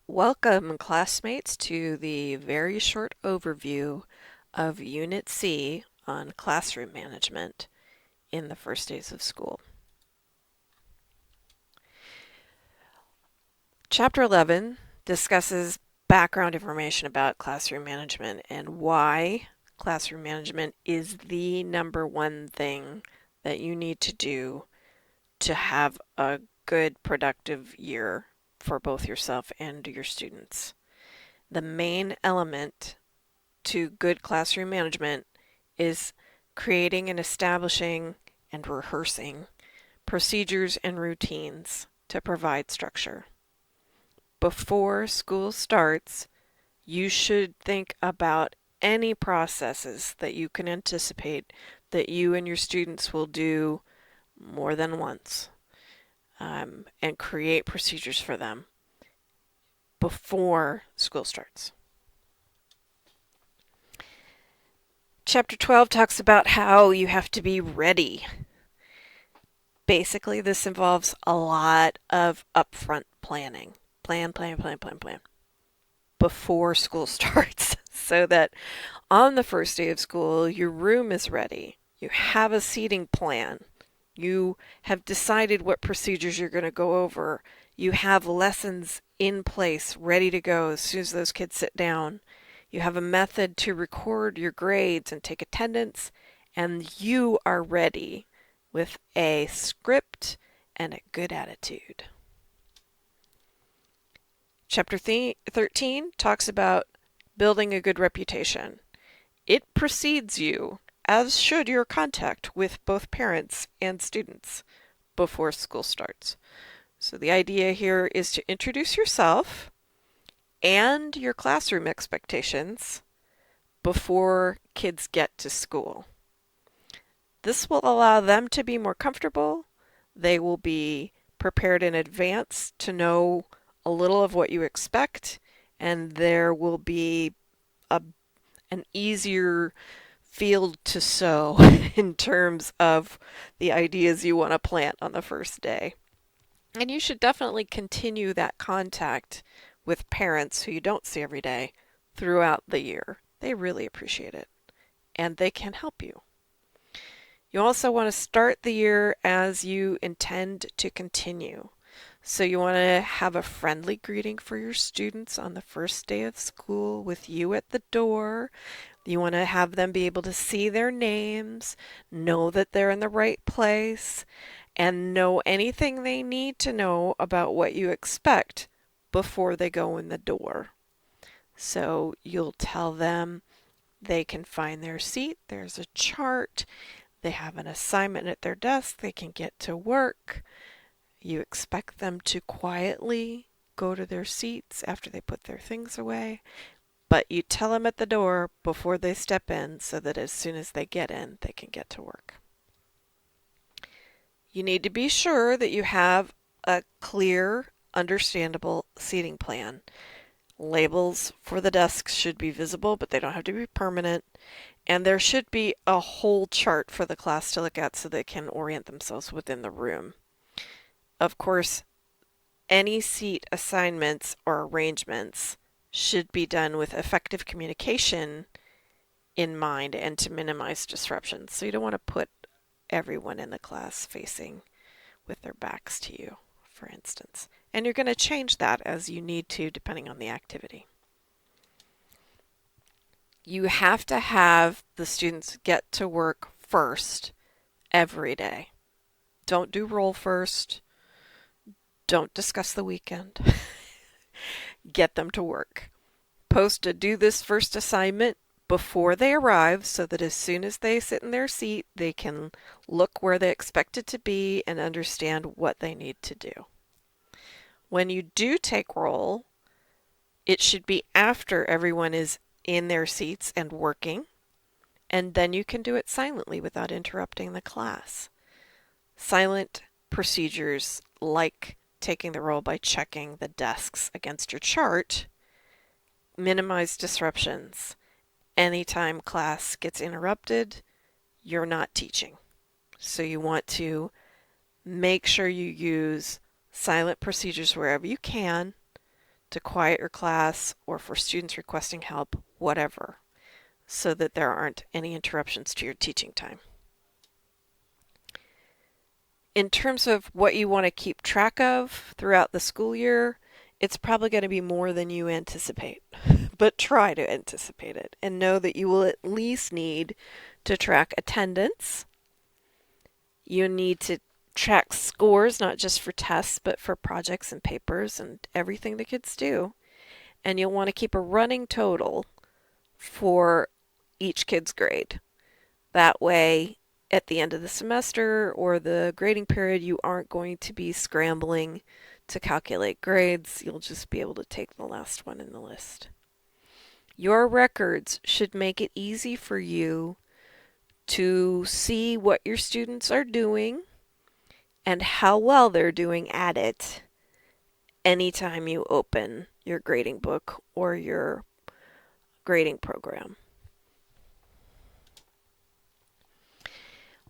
Welcome, classmates, to the very short overview of Unit C on classroom management in the first days of school. Chapter 11 discusses background information about classroom management and why classroom management is the number one thing that you need to do to have a good, productive year for both yourself and your students. The main element to good classroom management is creating and establishing and rehearsing procedures and routines to provide structure. Before school starts, you should think about any processes that you can anticipate that you and your students will do more than once, and create procedures for them before school starts. Chapter 12 talks about how you have to be ready. Basically, this involves a lot of upfront planning. Plan before school starts so that on the first day of school, your room is ready. You have a seating plan. You have decided what procedures you're going to go over. You have lessons in place ready to go as soon as those kids sit down. You have a method to record your grades and take attendance, and you are ready with a script and a good attitude. Chapter 13 talks about building a good reputation. It precedes you, as should your contact with both parents and students before school starts. So the idea here is to introduce yourself and your classroom expectations before kids get to school. This will allow them to be more comfortable. They will be prepared in advance to know a little of what you expect, and there will be an easier field to sow in terms of the ideas you want to plant on the first day. And you should definitely continue that contact with parents who you don't see every day throughout the year. They really appreciate it, and they can help you. You also want to start the year as you intend to continue. So you want to have a friendly greeting for your students on the first day of school with you at the door. You want to have them be able to see their names, know that they're in the right place, and know anything they need to know about what you expect before they go in the door. So you'll tell them they can find their seat, there's a chart, they have an assignment at their desk, they can get to work. You expect them to quietly go to their seats after they put their things away, but you tell them at the door before they step in so that as soon as they get in, they can get to work. You need to be sure that you have a clear, understandable seating plan. Labels for the desks should be visible, but they don't have to be permanent. And there should be a whole chart for the class to look at so they can orient themselves within the room. Of course, any seat assignments or arrangements should be done with effective communication in mind and to minimize disruptions. So you don't want to put everyone in the class facing with their backs to you, for instance. And you're going to change that as you need to depending on the activity. You have to have the students get to work first every day. Don't do roll first. Don't discuss the weekend. Get them to work. Post a do this first assignment before they arrive so that as soon as they sit in their seat, they can look where they expect it to be and understand what they need to do. When you do take roll, it should be after everyone is in their seats and working, and then you can do it silently without interrupting the class. Silent procedures like taking the roll by checking the desks against your chart minimize disruptions. Anytime class gets interrupted, you're not teaching. So you want to make sure you use silent procedures wherever you can to quiet your class or for students requesting help, whatever, so that there aren't any interruptions to your teaching time. In terms of what you want to keep track of throughout the school year, it's probably going to be more than you anticipate, but try to anticipate it and know that you will at least need to track attendance. You need to track scores, not just for tests, but for projects and papers and everything the kids do. And you'll want to keep a running total for each kid's grade. That way, at the end of the semester or the grading period, you aren't going to be scrambling to calculate grades. You'll just be able to take the last one in the list. Your records should make it easy for you to see what your students are doing and how well they're doing at it anytime you open your grading book or your grading program.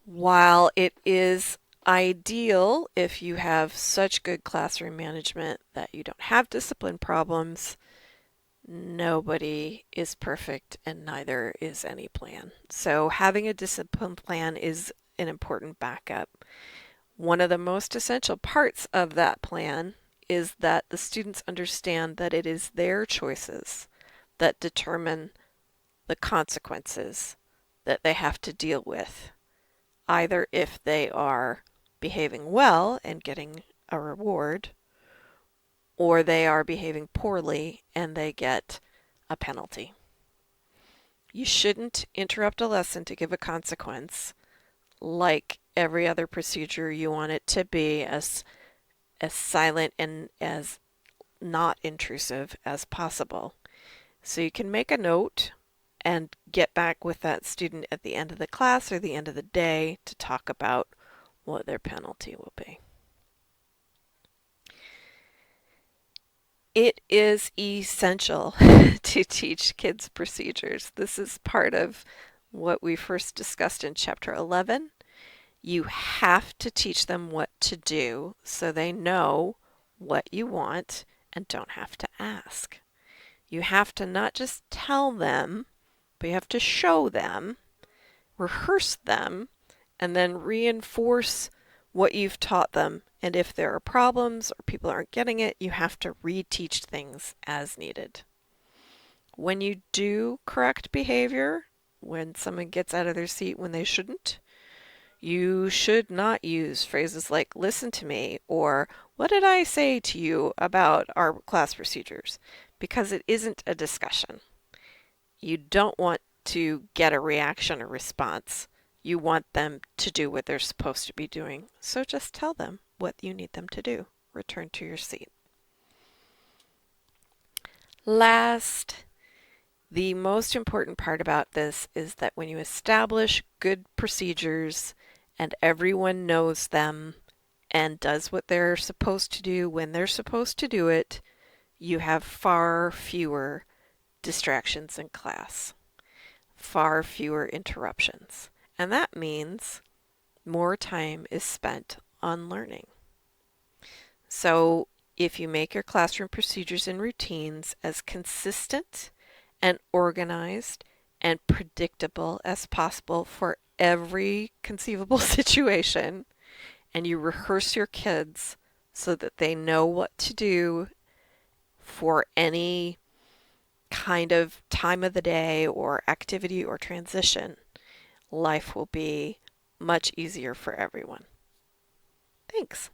While it is ideal if you have such good classroom management that you don't have discipline problems, nobody is perfect and neither is any plan. So having a discipline plan is an important backup. One of the most essential parts of that plan is that the students understand that it is their choices that determine the consequences that they have to deal with, either if they are behaving well and getting a reward, or they are behaving poorly and they get a penalty. You shouldn't interrupt a lesson to give a consequence. Like every other procedure, you want it to be as silent and as not intrusive as possible. So you can make a note and get back with that student at the end of the class or the end of the day to talk about what their penalty will be. It is essential to teach kids procedures. This is part of what we first discussed in Chapter 11. You have to teach them what to do so they know what you want and don't have to ask. You have to not just tell them, but you have to show them, rehearse them, and then reinforce what you've taught them. And if there are problems or people aren't getting it, you have to reteach things as needed. When you do correct behavior, when someone gets out of their seat when they shouldn't, you should not use phrases like "listen to me" or "what did I say to you about our class procedures?" because it isn't a discussion. You don't want to get a reaction or response. You want them to do what they're supposed to be doing. So just tell them what you need them to do. Return to your seat. Last, the most important part about this is that when you establish good procedures and everyone knows them and does what they're supposed to do when they're supposed to do it, you have far fewer distractions in class, far fewer interruptions. And that means more time is spent on learning. So if you make your classroom procedures and routines as consistent and organized and predictable as possible for every conceivable situation, and you rehearse your kids so that they know what to do for any kind of time of the day or activity or transition, life will be much easier for everyone. Thanks.